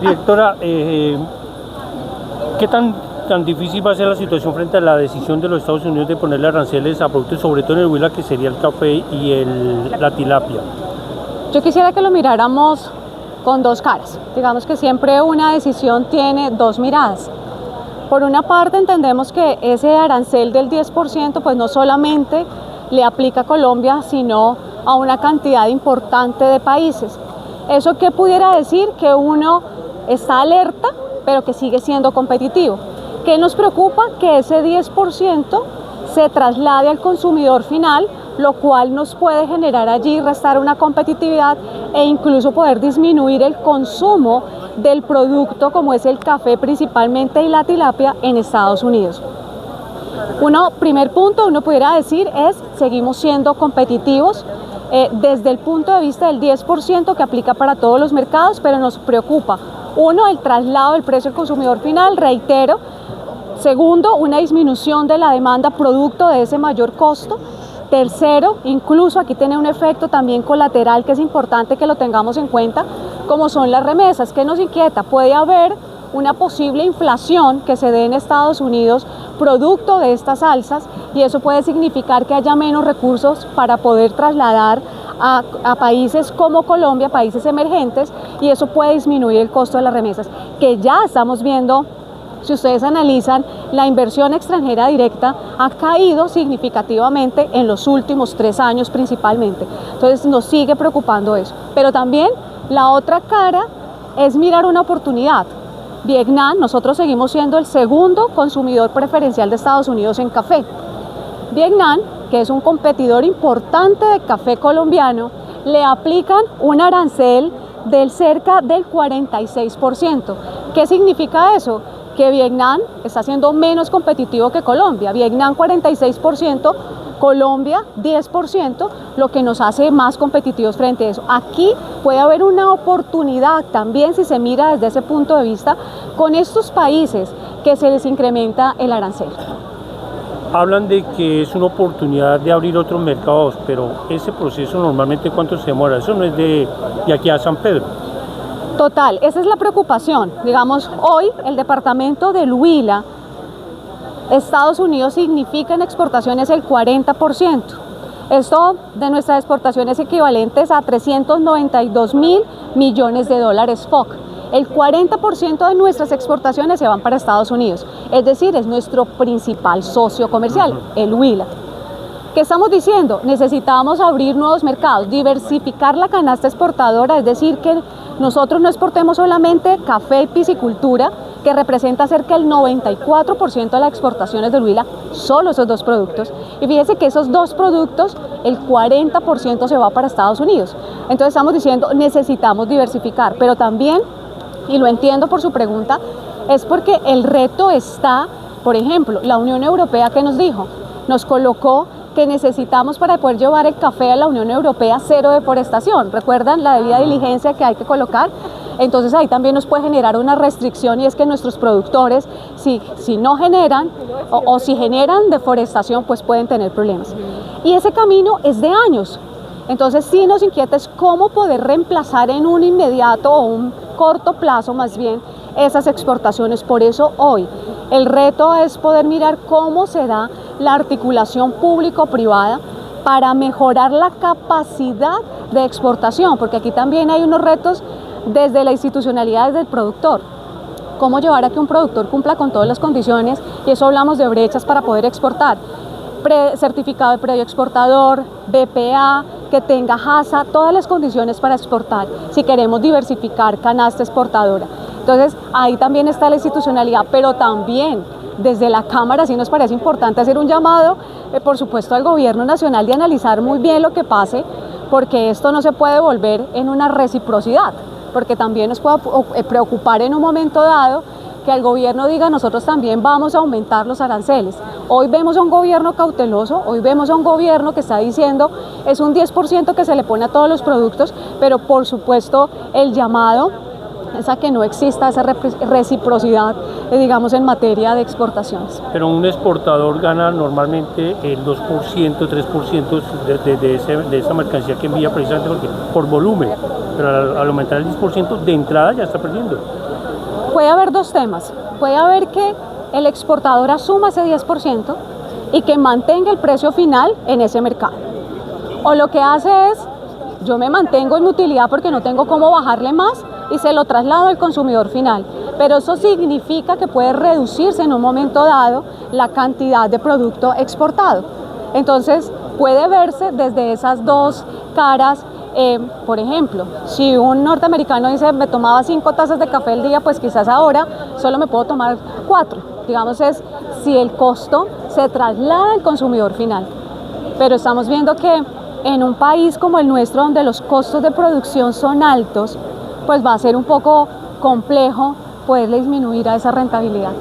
Directora, ¿qué tan difícil va a ser la situación frente a la decisión de los Estados Unidos de ponerle aranceles a productos, sobre todo en el Huila, que sería el café y la tilapia? Yo quisiera que lo miráramos con dos caras. Digamos que siempre una decisión tiene dos miradas. Por una parte entendemos que ese arancel del 10% pues no solamente le aplica a Colombia, sino a una cantidad importante de países. ¿Eso qué pudiera decir? Que uno está alerta, pero que sigue siendo competitivo. ¿Qué nos preocupa? Que ese 10% se traslade al consumidor final, lo cual nos puede generar allí restar una competitividad e incluso poder disminuir el consumo del producto como es el café principalmente y la tilapia en Estados Unidos. Primer punto, uno pudiera decir es, seguimos siendo competitivos desde el punto de vista del 10% que aplica para todos los mercados, pero nos preocupa, uno, el traslado del precio al consumidor final, reitero. Segundo, una disminución de la demanda producto de ese mayor costo. Tercero, incluso aquí tiene un efecto también colateral que es importante que lo tengamos en cuenta, como son las remesas. ¿Qué nos inquieta? Puede haber una posible inflación que se dé en Estados Unidos producto de estas alzas y eso puede significar que haya menos recursos para poder trasladar a países como Colombia, países emergentes, y eso puede disminuir el costo de las remesas, que ya estamos viendo. Si ustedes analizan, la inversión extranjera directa ha caído significativamente en los últimos 3 años principalmente. Entonces nos sigue preocupando eso. Pero también la otra cara es mirar una oportunidad. Vietnam, nosotros seguimos siendo el segundo consumidor preferencial de Estados Unidos en café. Vietnam, que es un competidor importante de café colombiano, le aplican un arancel del cerca del 46%. ¿Qué significa eso? Que Vietnam está siendo menos competitivo que Colombia. Vietnam 46%, Colombia 10%, lo que nos hace más competitivos frente a eso. Aquí puede haber una oportunidad también, si se mira desde ese punto de vista, con estos países que se les incrementa el arancel. Hablan de que es una oportunidad de abrir otros mercados, pero ese proceso normalmente ¿cuánto se demora? Eso no es de aquí a San Pedro. Total, esa es la preocupación. Digamos, hoy el departamento del Huila, Estados Unidos significa en exportaciones el 40%. Esto de nuestras exportaciones equivalentes a 392.000 millones de dólares FOC. El 40% de nuestras exportaciones se van para Estados Unidos, es decir, es nuestro principal socio comercial, el Huila. ¿Qué estamos diciendo? Necesitamos abrir nuevos mercados, diversificar la canasta exportadora, es decir, que nosotros no exportemos solamente café y piscicultura, que representa cerca del 94% de las exportaciones del Huila, solo esos dos productos. Y fíjense que esos dos productos, el 40% se va para Estados Unidos. Entonces estamos diciendo, necesitamos diversificar, pero también, y lo entiendo por su pregunta, es porque el reto está, por ejemplo, la Unión Europea, ¿qué nos dijo? Nos colocó que necesitamos para poder llevar el café a la Unión Europea cero deforestación. ¿Recuerdan la debida diligencia que hay que colocar? Entonces ahí también nos puede generar una restricción y es que nuestros productores, si no generan o si generan deforestación, pues pueden tener problemas. Y ese camino es de años. Entonces sí nos inquieta es cómo poder reemplazar en un inmediato o un corto plazo más bien esas exportaciones. Por eso hoy el reto es poder mirar cómo se da la articulación público-privada para mejorar la capacidad de exportación, porque aquí también hay unos retos desde la institucionalidad del productor. Cómo llevar a que un productor cumpla con todas las condiciones, y eso hablamos de brechas para poder exportar. Certificado de previo exportador, BPA, que tenga HACCP, todas las condiciones para exportar, si queremos diversificar canasta exportadora. Entonces, ahí también está la institucionalidad, pero también desde la Cámara sí nos parece importante hacer un llamado, por supuesto, al Gobierno Nacional de analizar muy bien lo que pase, porque esto no se puede volver en una reciprocidad, porque también nos puede preocupar en un momento dado que el gobierno diga nosotros también vamos a aumentar los aranceles. Hoy vemos a un gobierno cauteloso, hoy vemos a un gobierno que está diciendo es un 10% que se le pone a todos los productos, pero por supuesto el llamado es a que no exista esa reciprocidad digamos, en materia de exportaciones. Pero un exportador gana normalmente el 2%, 3% de esa mercancía que envía precisamente por volumen, pero al aumentar el 10% de entrada ya está perdiendo. Puede haber dos temas. Puede haber que el exportador asuma ese 10% y que mantenga el precio final en ese mercado. O lo que hace es, yo me mantengo en mi utilidad porque no tengo cómo bajarle más y se lo traslado al consumidor final. Pero eso significa que puede reducirse en un momento dado la cantidad de producto exportado. Entonces puede verse desde esas dos caras. Por ejemplo, si un norteamericano dice me tomaba 5 tazas de café al día, pues quizás ahora solo me puedo tomar 4. Digamos, es si el costo se traslada al consumidor final. Pero estamos viendo que en un país como el nuestro, donde los costos de producción son altos, pues va a ser un poco complejo poderle disminuir a esa rentabilidad.